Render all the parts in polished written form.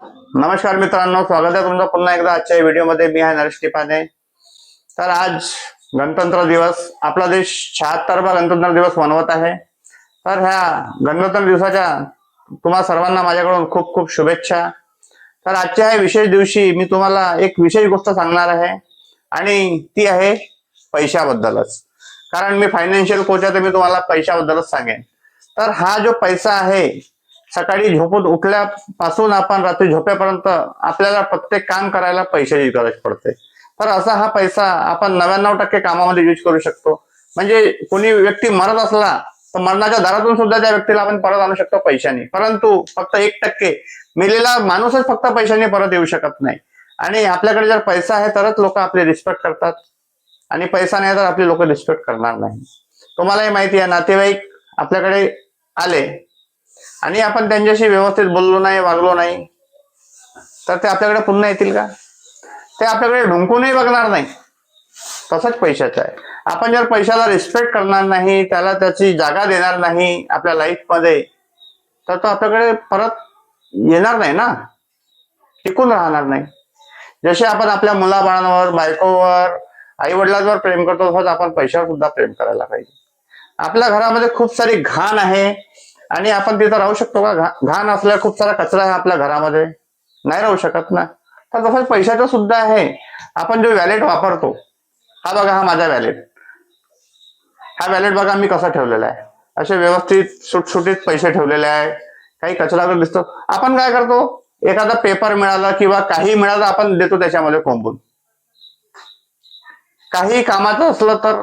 नमस्कार मित्रांनो, स्वागत आहे तुमचं पुन्हा एकदा आजच्या व्हिडिओमध्ये. मी आहे नरेश टिपाने. तर आज गणतंत्र दिवस, आपला देश 76वा गणतंत्र दिवस मनवत आहे. तर ह्या गणतंत्र दिवसाच्या तुम्हा सर्वांना माझ्याकडून खूप खूप शुभेच्छा. तर आजच्या ह्या विशेष दिवशी मी तुम्हाला एक विशेष गोष्ट सांगणार आहे आणि ती आहे पैशाबद्दलच. कारण मी फायनान्शियल कोच आहे, तर मी तुम्हाला पैशाबद्दलच सांगेन. तर हा जो पैसा आहे, सकाळी झोपून उठल्यापासून आपण रात्री झोपेपर्यंत आपल्याला प्रत्येक काम करायला पैशाची गरज पडते. तर असा हा पैसा आपण 99% कामामध्ये यूज करू शकतो. म्हणजे कोणी व्यक्ती मरत असला तर मरणाच्या दारातून सुद्धा त्या व्यक्तीला आपण परत आणू शकतो पैशाने. परंतु फक्त 1% मेलेला माणूसच फक्त पैशाने परत येऊ शकत नाही. आणि आपल्याकडे जर पैसा आहे तरच लोक आपली रिस्पेक्ट करतात, आणि पैसा नाही तर आपली लोक रिस्पेक्ट करणार नाही. तुम्हालाही माहिती आहे, नातेवाईक आपल्याकडे आले आणि आपण त्यांच्याशी व्यवस्थित बोललो नाही, वागलो नाही, तर ते आपल्याकडे पुन्हा येतील का? ते आपल्याकडे ढुंकूनही बघणार नाही. तसंच पैशाचं आहे. आपण जर पैशाला रिस्पेक्ट करणार नाही, त्याला त्याची जागा देणार नाही आपल्या लाईफमध्ये, तर तो आपल्याकडे परत येणार नाही ना, टिकून राहणार नाही. जसे आपण आपल्या मुलाबाळांवर, बायकोवर, आई वडिलांवर प्रेम करतो, तसंच आपण पैशावर सुद्धा प्रेम करायला पाहिजे. आपल्या घरामध्ये खूप सारी घाण आहे आणि आपण तिथं राहू शकतो का? घाण असल्या खूप सारा कचरा आहे आपल्या घरामध्ये, नाही राहू शकत ना. तर तसंच पैशाचं सुद्धा आहे. आपण जो वॅलेट वापरतो, हा बघा, हा माझा वॅलेट, हा वॅलेट बघा मी कसा ठेवलेला आहे. असे व्यवस्थित सुटसुटीत पैसे ठेवलेले आहे. काही कचरा वगैरे दिसतो, आपण काय करतो, एखादा पेपर मिळाला किंवा काही मिळालं आपण देतो त्याच्यामध्ये कोंबून. काही कामाचं असलं तर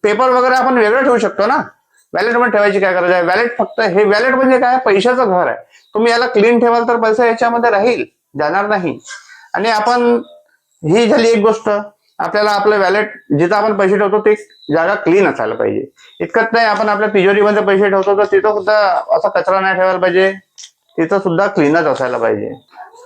पेपर वगैरे आपण वेगळं ठेवू शकतो ना, वॅलेट मध्ये ठेवायची काय गरज आहे? वॅलेट फक्त, हे वॅलेट म्हणजे काय, पैशाचं घर आहे. तुम्ही याला क्लीन ठेवाल तर पैसा याच्यामध्ये राहील, जाणार नाही. आणि आपण, ही झाली एक गोष्ट, आपल्याला आपलं वॅलेट जिथं आपण पैसे ठेवतो ते जागा क्लीन असायला पाहिजे. इतकंच नाही, आपण आपल्या तिजोरीमध्ये पैसे ठेवतो तर तिथं सुद्धा असा कचरा नाही ठेवायला पाहिजे, तिथं सुद्धा क्लीनच असायला पाहिजे.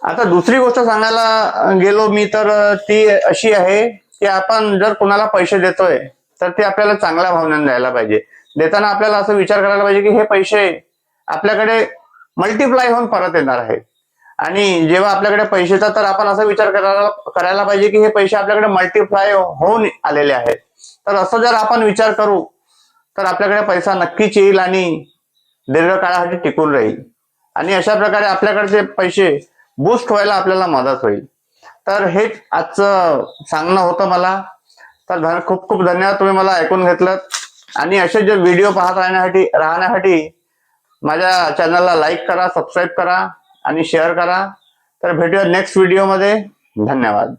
आता दुसरी गोष्ट सांगायला गेलो मी तर ती अशी आहे की आपण जर कोणाला पैसे देतोय तर ते आपल्याला चांगल्या भावनेने द्यायला पाहिजे. देताना आपल्याला असं विचार करायला पाहिजे की हे पैसे आपल्याकडे मल्टिप्लाय होऊन परत येणार आहेत. आणि जेव्हा आपल्याकडे पैशाचा, तर आपण असा विचार करायला पाहिजे की हे पैसे आपल्याकडे मल्टिप्लाय होऊन आलेले आहेत. तर असं जर आपण विचार करू तर आपल्याकडे पैसा नक्कीच येईल आणि दीर्घकाळासाठी टिकून राहील. आणि अशा प्रकारे आपल्याकडचे पैसे बूस्ट व्हायला आपल्याला मदत होईल. तर हेच आजचं सांगणं होतं मला. तर खूप खूप धन्यवाद, तुम्ही मला ऐकून घेतलं. आणि असे जे व्हिडिओ पाहत राहण्यासाठी माझ्या चॅनलला लाईक करा, सबस्क्राईब करा आणि शेअर करा. तर भेटूया नेक्स्ट व्हिडिओमध्ये. धन्यवाद.